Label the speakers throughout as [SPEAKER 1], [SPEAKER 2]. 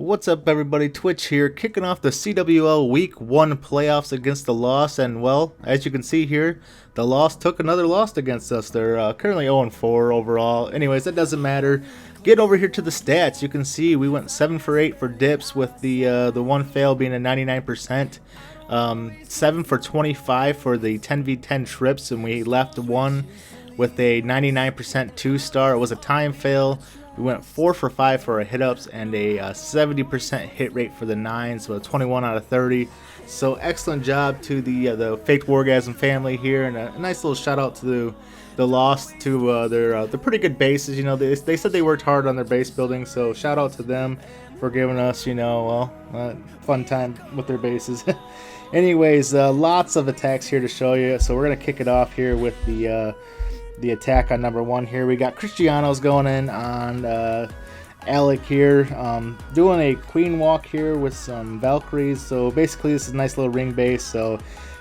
[SPEAKER 1] What's up, everybody? Twitch here, kicking off the CWL Week 1 playoffs against the Lost, and well, as you can see here, the Lost took another loss against us. They're currently 0-4 overall. Anyways, that doesn't matter. Get over here to the stats. You can see we went 7 for 8 for dips, with the one fail being a 99%. 7 for 25 for the 10v10 trips, and we left one with a 99% 2-star. It was a time fail. We went 4 for 5 for our hit-ups and a 70% hit rate for the 9, so a 21 out of 30. So excellent job to the Faked Wargasm family here, and a nice little shout out to the Lost, to their pretty good bases. You know, they said they worked hard on their base building, so shout out to them for giving us, you know, well, fun time with their bases. Anyways, lots of attacks here to show you, so we're gonna kick it off here with the attack on number 1 here. We got Cristiano's going in on Alec here, doing a queen walk here with some Valkyries. So basically this is a nice little ring base, so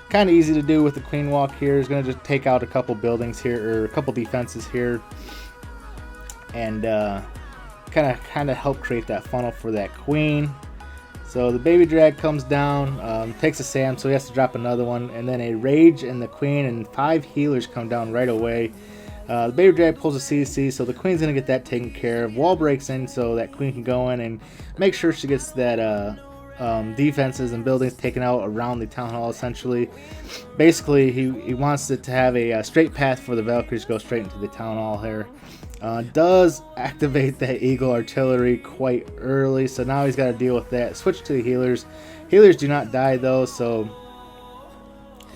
[SPEAKER 1] kind of easy to do with the queen walk here. Is going to just take out a couple buildings here, or a couple defenses here, and kind of help create that funnel for that queen. So the baby drag comes down, takes a Sam, so he has to drop another one, and then a rage and the queen and 5 healers come down right away. The baby drag pulls a CC, so the queen's going to get that taken care of. Wall breaks in, so that queen can go in and make sure she gets that defenses and buildings taken out around the town hall, essentially. Basically, he wants it to have a straight path for the Valkyries to go straight into the town hall here. Does activate that Eagle artillery quite early, so now he's got to deal with that. Switch to the healers. Healers do not die though, so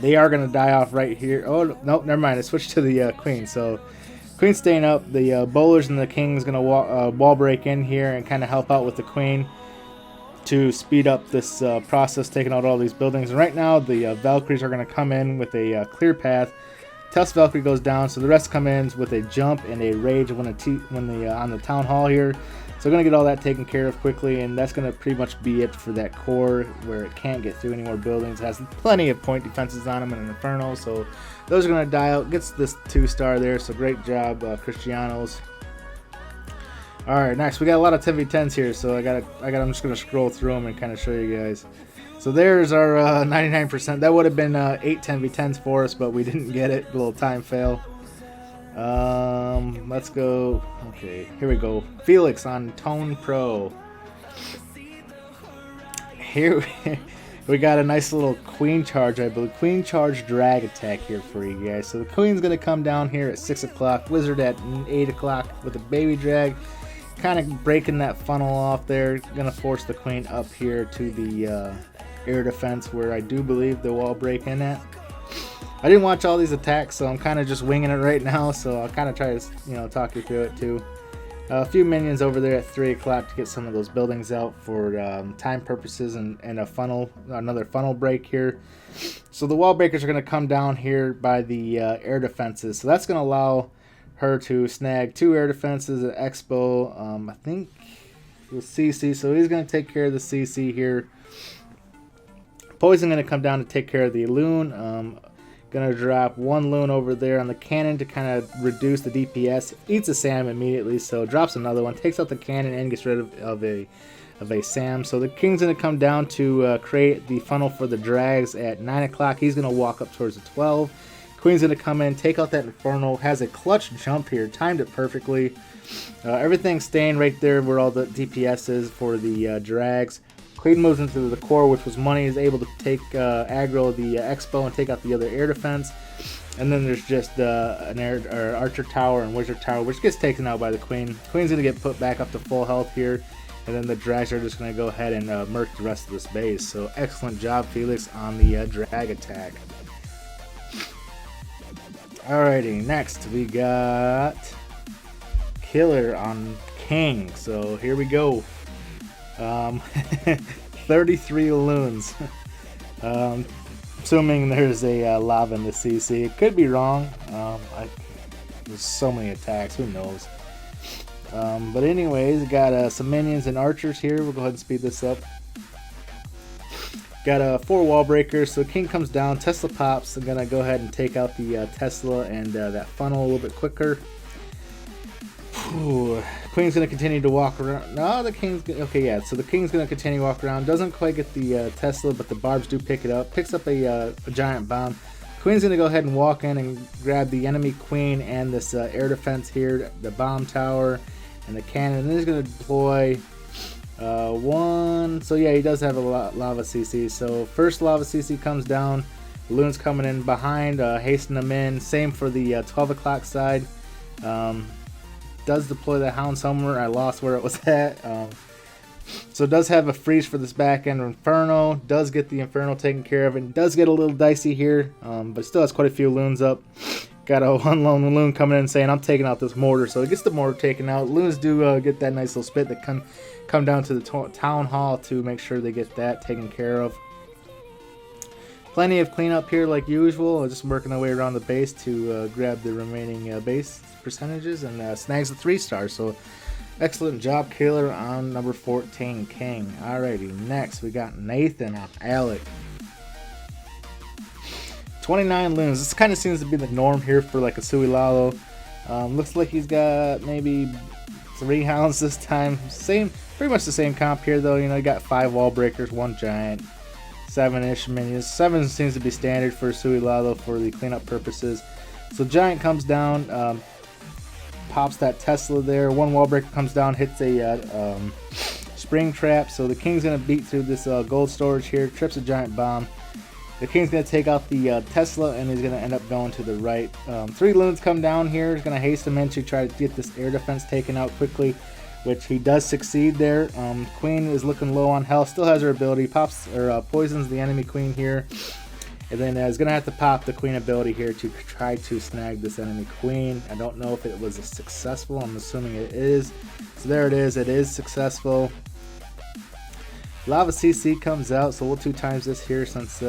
[SPEAKER 1] they are going to die off right here. Oh nope, never mind. I switched to the queen, so queen staying up. The bowlers and the king is going to wall break in here and kind of help out with the queen to speed up this process, taking out all these buildings. And right now the Valkyries are going to come in with a clear path. Tusk Valkyrie goes down, so the rest come in with a jump and a rage on the town hall here. So we're going to get all that taken care of quickly, and that's going to pretty much be it for that core, where it can't get through any more buildings. It has plenty of point defenses on them and an Inferno, so those are going to die out. Gets this 2-star there, so great job, Cristianos. Alright, next we got a lot of 10v10s here, so I'm just going to scroll through them and kind of show you guys. So there's our 99%. That would have been 8 10v10s for us, but we didn't get it. A little time fail. Let's go. Okay, here we go. Felix on Tone Pro. Here we got a nice little queen charge, I believe. Queen charge drag attack here for you guys. So the queen's going to come down here at 6 o'clock. Wizard at 8 o'clock with a baby drag. Kind of breaking that funnel off there. Going to force the queen up here to the air defense, where I do believe the wall break in at. I didn't watch all these attacks, so I'm kind of just winging it right now, so I'll kind of try to, you know, talk you through it too. A few minions over there at 3 o'clock to get some of those buildings out for time purposes, and a funnel, another funnel break here. So the wall breakers are going to come down here by the air defenses, so that's going to allow her to snag 2 air defenses at Expo. I think with CC, so he's going to take care of the CC here. Poison going to come down to take care of the loon. Going to drop 1 loon over there on the cannon to kind of reduce the DPS. Eats a Sam immediately, so drops another one. Takes out the cannon and gets rid of a Sam. So the king's going to come down to create the funnel for the drags at 9 o'clock. He's going to walk up towards the 12. Queen's going to come in, take out that Inferno. Has a clutch jump here. Timed it perfectly. Everything's staying right there where all the DPS is for the drags. Queen moves into the core, which was money, is able to take aggro the Expo and take out the other air defense. And then there's just an archer tower and wizard tower, which gets taken out by the queen. Queen's going to get put back up to full health here, and then the drags are just going to go ahead and murk the rest of this base. So excellent job, Felix, on the drag attack. Alrighty, next we got Killer on King. So here we go. 33 loons. Assuming there's a lava in the CC. It could be wrong. There's so many attacks, who knows. But anyways, got some minions and archers here. We'll go ahead and speed this up. Got 4 wall breakers, so King comes down, Tesla pops. I'm gonna go ahead and take out the Tesla and that funnel a little bit quicker. Ooh, Queen's gonna continue to walk around. No, the King's okay. Yeah, so the King's gonna continue to walk around. Doesn't quite get the Tesla, but the barbs do pick it up. Picks up a giant bomb. Queen's gonna go ahead and walk in and grab the enemy Queen and this air defense here, the bomb tower, and the cannon. And then he's gonna deploy one. So yeah, he does have a lava CC. So first lava CC comes down. Loon's coming in behind, hasten them in. Same for the 12 o'clock side. Does deploy the Hound somewhere. I lost where it was at. So it does have a freeze for this back end Inferno. Does get the Inferno taken care of. And does get a little dicey here, but still has quite a few loons up. Got a one lone loon coming in saying, I'm taking out this mortar. So it gets the mortar taken out. Loons do get that nice little spit that come down to the town hall to make sure they get that taken care of. Plenty of cleanup here like usual. Just working our way around the base to grab the remaining base percentages and snags the 3-star. So excellent job, Killer, on number 14, King. Alrighty, next we got Nathan on alot. 29 loons. This kind of seems to be the norm here for like a CWL. Looks like he's got maybe 3 hounds this time. Pretty much the same comp here though. You know, you got 5 wall breakers, 1 giant. 7-ish minions. 7 seems to be standard for CWL for the cleanup purposes. So giant comes down, pops that Tesla there. 1 wall breaker comes down, hits a spring trap. So the King's gonna beat through this gold storage here, trips a giant bomb. The King's gonna take out the Tesla and he's gonna end up going to the right. 3 loons come down here. He's gonna haste them in to try to get this air defense taken out quickly, which he does succeed there. Queen is looking low on health, still has her ability, pops or poisons the enemy Queen here, and then is gonna have to pop the Queen ability here to try to snag this enemy Queen. I don't know if it was successful. I'm assuming it is. So there it is successful. Lava CC comes out, so we'll 2 times this here since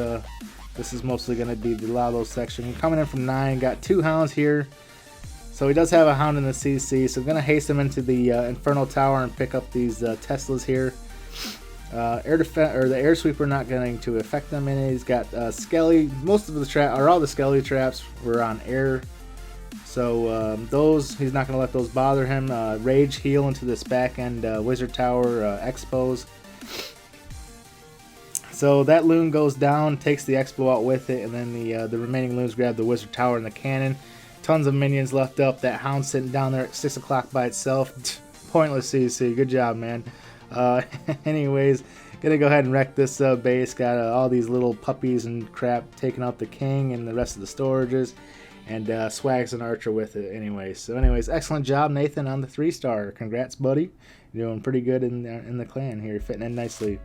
[SPEAKER 1] this is mostly gonna be the lava section. Coming in from 9, got 2 hounds here. So he does have a hound in the CC, so I'm going to haste him into the Inferno Tower and pick up these Teslas here. The air sweeper not going to affect them in it. He's got Skelly. Most of the trap, or all the Skelly traps were on air. So those, he's not going to let those bother him. Rage heal into this back end Wizard Tower expos. So that loon goes down, takes the expo out with it, and then the remaining loons grab the Wizard Tower and the cannon. Tons of minions left up. That hound sitting down there at 6 o'clock by itself. Pointless CC. Good job, man. Anyways, gonna go ahead and wreck this base. Got all these little puppies and crap taking out the King and the rest of the storages, and swags an archer with it. Anyways, excellent job, Nathan, on the 3-star. Congrats, buddy. You're doing pretty good in the clan here, fitting in nicely.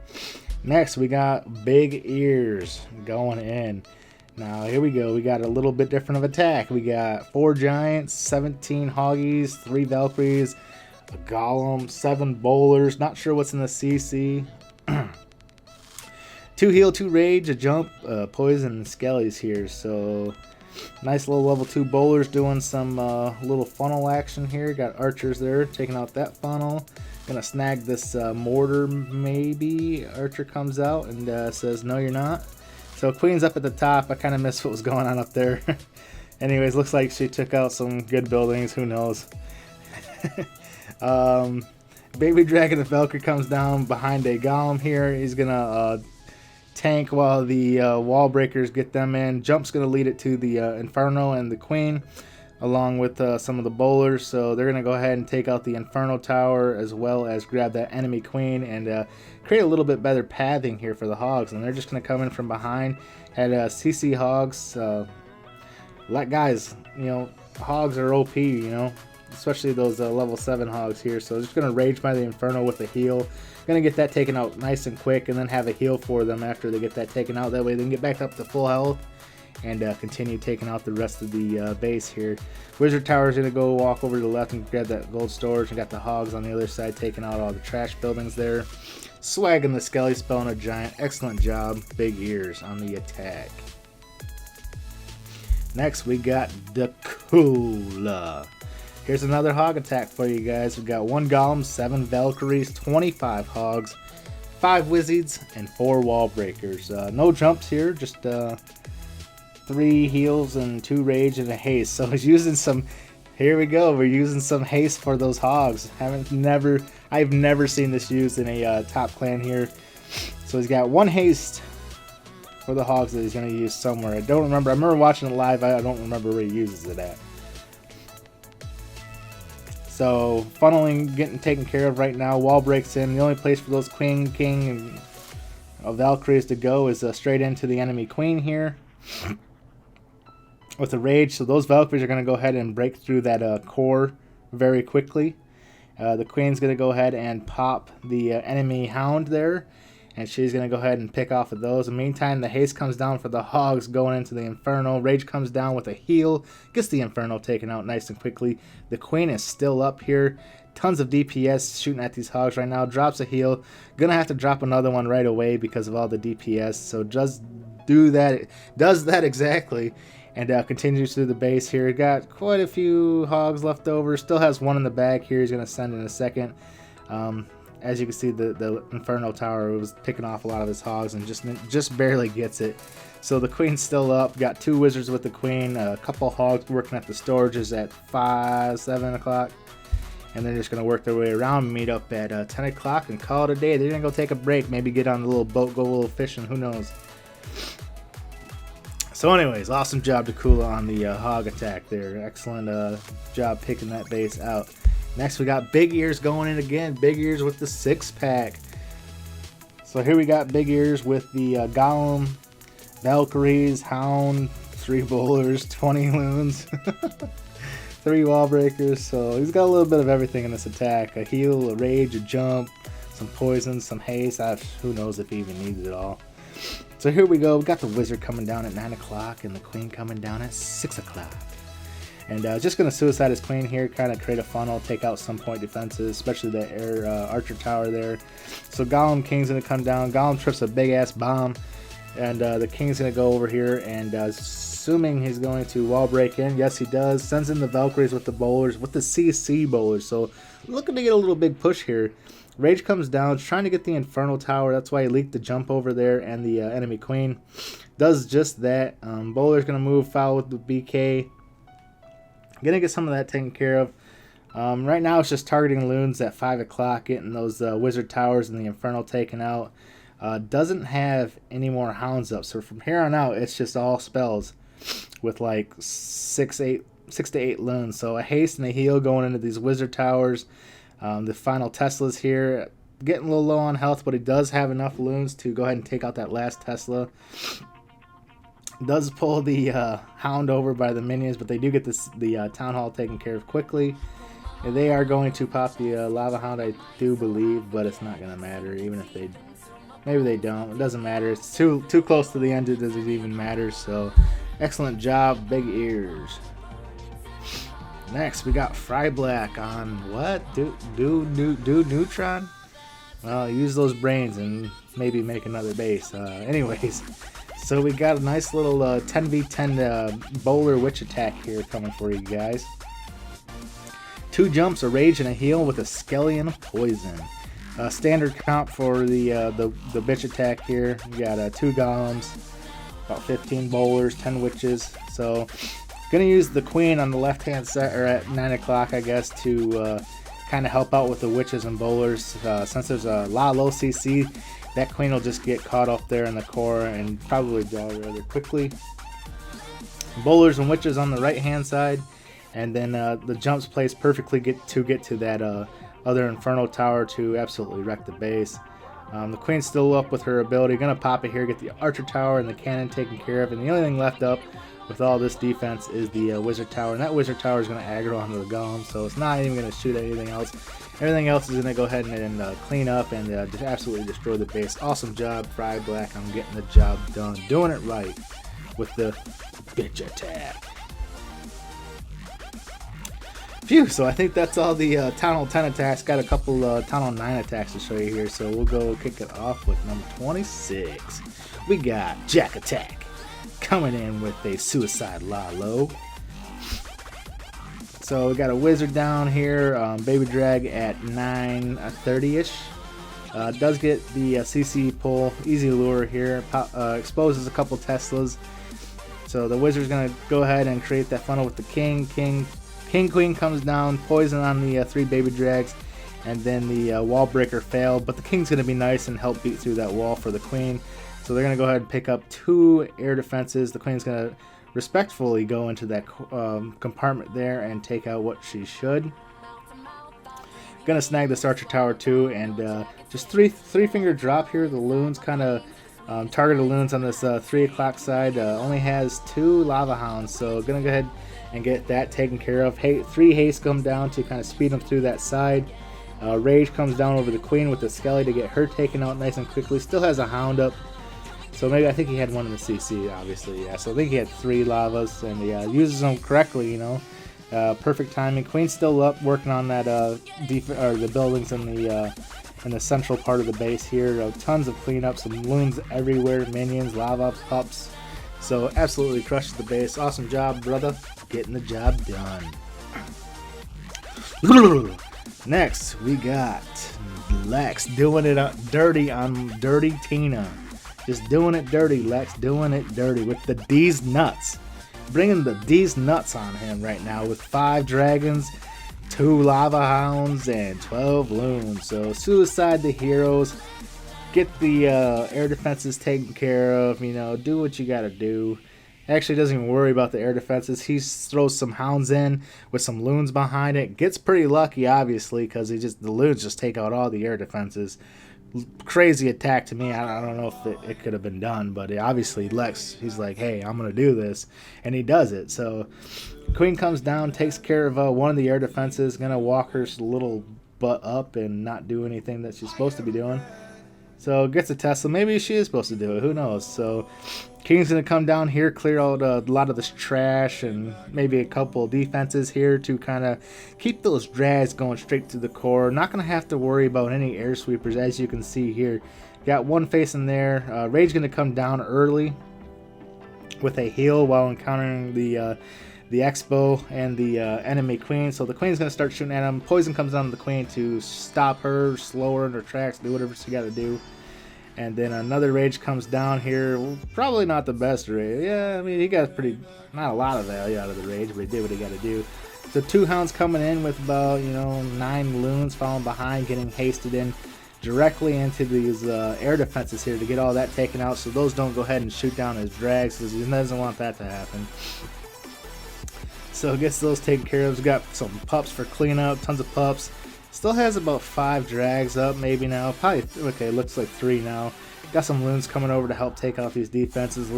[SPEAKER 1] Next, we got Big Ears going in. Now here we go. We got a little bit different of attack. We got 4 giants, 17 hoggies, 3 Valkyries, a golem, 7 bowlers. Not sure what's in the CC. 2 heal, 2 rage, a jump, poison, and skellies here. So nice little level 2 bowlers doing some little funnel action here. Got archers there taking out that funnel. Gonna snag this mortar maybe. Archer comes out and says, no, you're not. So Queen's up at the top. I kind of missed what was going on up there. Anyways, looks like she took out some good buildings. Who knows? Baby Dragon the Valkyrie comes down behind a golem here. He's going to tank while the wall breakers get them in. Jump's going to lead it to the Inferno and the Queen, along with some of the bowlers. So they're going to go ahead and take out the Inferno Tower as well as grab that enemy Queen and create a little bit better pathing here for the hogs. And they're just going to come in from behind. Had CC hogs. Like guys, you know, hogs are OP, you know, especially those level 7 hogs here. So just going to rage by the Inferno with a heal. Going to get that taken out nice and quick and then have a heal for them after they get that taken out. That way they can get back up to full health and continue taking out the rest of the base here. Wizard Tower is going to go walk over to the left and grab that gold storage, and got the hogs on the other side taking out all the trash buildings there. Swagging the Skelly spell on a giant. Excellent job, Big Ears, on the attack. Next we got the Cooler. Here's another hog attack for you guys. We've got 1 golem, 7 Valkyries, 25 hogs, 5 wizards, and 4 wall breakers. No jumps here, just 3 heals and 2 rage and a haste. So he's using some Here we go. We're using some haste for those hogs. I've never seen this used in a top clan here. So he's got one haste for the hogs that he's going to use somewhere. I don't remember. I remember watching it live. I don't remember where he uses it at. So funneling getting taken care of right now. Wall breaks in. The only place for those queen, king, and Valkyries to go is straight into the enemy queen here with a rage. So those Valkyries are going to go ahead and break through that core very quickly. The queen's going to go ahead and pop the enemy hound there, and she's going to go ahead and pick off of those. In the meantime, the haste comes down for the hogs going into the Inferno. Rage comes down with a heal, gets the Inferno taken out nice and quickly. The queen is still up here. Tons of DPS shooting at these hogs right now. Drops a heal. Gonna have to drop another one right away because of all the DPS. So just do that. It does that exactly. And continues through the base here. Got quite a few hogs left over. Still has one in the back here. He's going to send in a second. As you can see, the Inferno Tower was picking off a lot of his hogs and just barely gets it. So the queen's still up. Got two wizards with the queen. A couple hogs working at the storages at 5, 7 o'clock. And they're just going to work their way around, meet up at 10 o'clock and call it a day. They're going to go take a break. Maybe get on the little boat, go a little fishing. Who knows? So anyways, awesome job to Kula on the hog attack there. Excellent job picking that base out. Next we got Big Ears going in again. Big Ears with the 6-pack. So here we got Big Ears with the Golem, Valkyries, Hound, 3 bowlers, 20 loons, 3 wall breakers. So he's got a little bit of everything in this attack. A heal, a rage, a jump, some poison, some haste. Who knows if he even needs it all. So here we go. We got the wizard coming down at 9 o'clock and the queen coming down at 6 o'clock. And just going to suicide his queen here, kind of create a funnel, take out some point defenses, especially the air archer tower there. So Golem King's going to come down. Golem trips a big ass bomb. And the king's going to go over here and assuming he's going to wall break in. Yes, he does. Sends in the Valkyries with the bowlers, with the CC bowlers. So looking to get a little big push here. Rage comes down, trying to get the Inferno Tower. That's why he leaked the jump over there, and the enemy queen does just that. Bowler's going to move foul with the BK. Going to get some of that taken care of. Right now it's just targeting loons at 5 o'clock, getting those wizard towers and the Inferno taken out. Doesn't have any more hounds up, so from here on out it's just all spells with like 6 to 8 loons. So a haste and a heal going into these wizard towers. The final Tesla's here, getting a little low on health, but he does have enough loons to go ahead and take out that last Tesla. Does pull the hound over by the minions, but they do get the town hall taken care of quickly. And they are going to pop the lava hound, I do believe, but it's not going to matter, even if they... Maybe they don't. It doesn't matter. It's too close to the end. It doesn't even matter. So, excellent job, Big Ears. Next, we got Fry Black on what? Do Neutron? Well, use those brains and maybe make another base. Anyways, so we got a nice little 10v10 bowler witch attack here coming for you guys. 2 jumps, a rage, and a heal with a skelly and a poison. Standard comp for the bitch attack here. You got 2 golems, about 15 bowlers, 10 witches. So gonna use the queen on the left hand side, or at 9 o'clock I guess, to kind of help out with the witches and bowlers. Since there's a lot of low CC, that queen will just get caught up there in the core and probably die rather quickly. Bowlers and witches on the right hand side, and then the jumps placed perfectly to get to that other Inferno Tower to absolutely wreck the base. The queen's still up with her ability. Gonna pop it here, get the archer tower and the cannon taken care of, and the only thing left up with all this defense is the wizard tower, and that wizard tower is going to aggro onto the golem, so it's not even going to shoot at anything else. Everything else is going to go ahead and clean up and just absolutely destroy the base. Awesome job, Fry Black, on getting the job done, doing it right with the bitch attack. Phew, so I think that's all the Town Hall 10 attacks. Got a couple Town Hall 9 attacks to show you here, so we'll go kick it off with number 26. We got Jack Attack coming in with a Suicide Lalo. So we got a wizard down here, Baby Drag at 9:30ish. Does get the CC pull, easy lure here, exposes a couple Teslas. So the wizard's gonna go ahead and create that funnel with the king King Queen comes down, poison on the 3 baby drags, and then the wall breaker failed. But the King's going to be nice and help beat through that wall for the Queen. So they're going to go ahead and pick up 2 air defenses. The Queen's going to respectfully go into that compartment there and take out what she should. Gonna snag this archer tower too, and just three finger drop here. The loons kind of target the loons on this 3 o'clock side. Only has 2 lava hounds, so gonna go ahead and get that taken care of. 3 haste come down to kind of speed them through that side. Rage comes down over the Queen with the Skelly to get her taken out nice and quickly. Still has a hound up, so maybe I think he had one in the CC, obviously. Yeah, so I think he had 3 lavas, and he uses them correctly, you know. Perfect timing. Queen's still up working on that the buildings in the central part of the base here. Tons of cleanup, some loons everywhere, minions, lava pups. So absolutely crushes the base. Awesome job, brother. Getting the job done. Next, we got Lex doing it dirty on Dirty Tina. Just doing it dirty, Lex. Doing it dirty with the D's nuts. Bringing the D's nuts on him right now with 5 dragons, 2 lava hounds, and 12 loons. So suicide the heroes. Get the air defenses taken care of. You know, do what you gotta do. Actually doesn't even worry about the air defenses. He throws some hounds in with some loons behind it. Gets pretty lucky, obviously, because the loons just take out all the air defenses. Crazy attack to me. I don't know if it could have been done, but obviously Lex, he's like, hey, I'm gonna do this, and he does it. So Queen comes down, takes care of one of the air defenses, gonna walk her little butt up and not do anything that she's supposed to be doing. So gets a Tesla. Maybe she is supposed to do it, who knows. So King's gonna come down here, clear out a lot of this trash and maybe a couple defenses here to kind of keep those drags going straight to the core. Not gonna have to worry about any air sweepers, as you can see here. Got one facing there. Rage gonna come down early with a heal while encountering the Expo and the enemy Queen. So the Queen's gonna start shooting at him. Poison comes on the Queen to stop her, slow her in her tracks, do whatever she gotta do. And then another Rage comes down here. Probably not the best Rage. Yeah, I mean, he got not a lot of value out of the Rage, but he did what he got to do. So 2 hounds coming in with about, 9 loons following behind, getting hasted in directly into these air defenses here to get all that taken out. So those don't go ahead and shoot down his drags, because he doesn't want that to happen. So gets those taken care of. He's got some pups for cleanup, tons of pups. Still has about 5 drags up maybe now. Probably, okay, looks like 3 now. Got some loons coming over to help take out these defenses.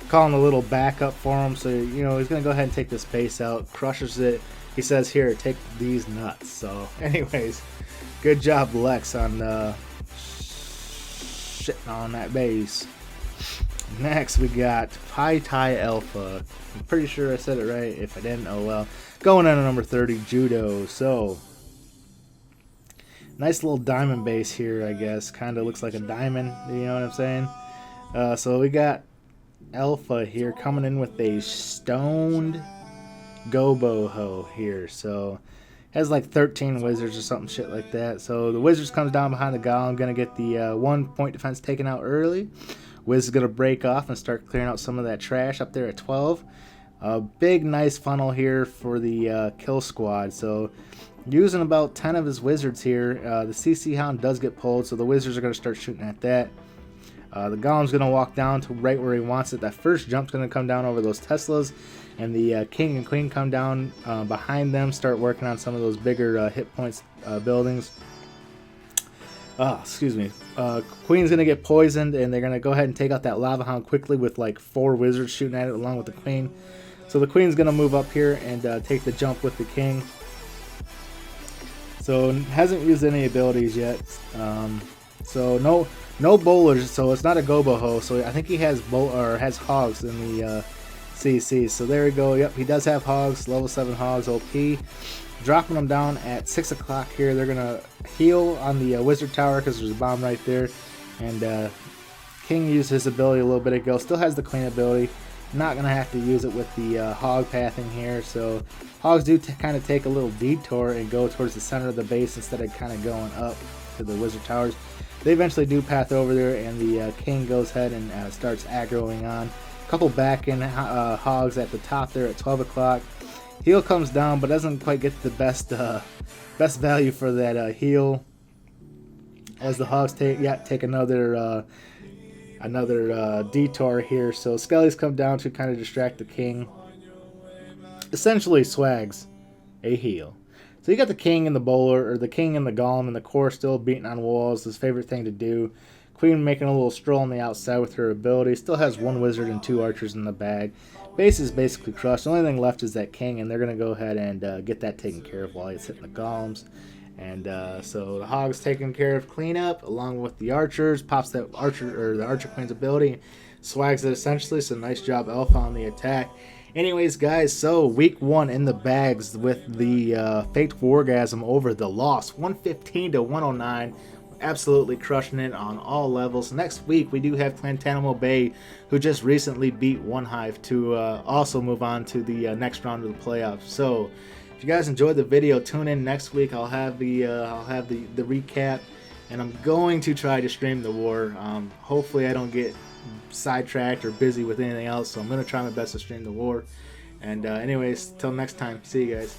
[SPEAKER 1] Calling a little backup for him. So, he's going to go ahead and take this base out. Crushes it. He says, here, take these nuts. So, anyways, good job, Lex, on shitting on that base. Next, we got Pi Tai Alpha. I'm pretty sure I said it right. If I didn't, oh well. Going on to number 30, Judo. So, nice little diamond base here, I guess. Kind of looks like a diamond, you know what I'm saying? So we got Alpha here coming in with a stoned Goboho here. So has like 13 wizards or something shit like that. So the wizards comes down behind the golem. Gonna get the 1 point defense taken out early. Wiz is gonna break off and start clearing out some of that trash up there at 12. Big nice funnel here for the kill squad. So using about 10 of his wizards here. The CC Hound does get pulled, so the wizards are going to start shooting at that. The Golem's going to walk down to right where he wants it. That first jump's going to come down over those Teslas, and the King and Queen come down behind them, start working on some of those bigger hit points buildings. Excuse me. Queen's going to get poisoned, and they're going to go ahead and take out that Lava Hound quickly with like 4 wizards shooting at it along with the Queen. So the Queen's going to move up here and take the jump with the King. So hasn't used any abilities yet. So no bowlers. So it's not a Goboho. So I think he has has hogs in the CC. So there we go. Yep, he does have hogs. Level 7 hogs. OP. Dropping them down at 6 o'clock here. They're gonna heal on the wizard tower because there's a bomb right there. And King used his ability a little bit ago. Still has the clean ability. Not going to have to use it with the hog pathing here. So hogs do kind of take a little detour and go towards the center of the base instead of kind of going up to the wizard towers. They eventually do path over there, and the King goes ahead and starts aggroing on. A couple back in hogs at the top there at 12 o'clock. Heal comes down, but doesn't quite get the best value for that heal. As the Hogs take another detour here. So Skellies come down to kind of distract the king. Essentially swags a heal. So you got the king and the bowler, or the king and the golem, and the core still beating on walls. His favorite thing to do. Queen making a little stroll on the outside with her ability. Still has 1 wizard and 2 archers in the bag. Base is basically crushed. The only thing left is that king, and they're going to go ahead and get that taken care of while he's hitting the golems. And so the Hog's taking care of cleanup along with the archers. Pops that archer, or the archer queen's ability. Swags it essentially. So nice job Alpha on the attack. Anyways, guys, so week 1 in the bags with the Faked Wargasm over the loss. 115 to 109. Absolutely crushing it on all levels. Next week, we do have Clantanimo Bay, who just recently beat OneHive to also move on to the next round of the playoffs. So, if you guys enjoyed the video, tune in next week. I'll have the recap, and I'm going to try to stream the war. Hopefully, I don't get sidetracked or busy with anything else. So I'm going to try my best to stream the war. And anyways, till next time, see you guys.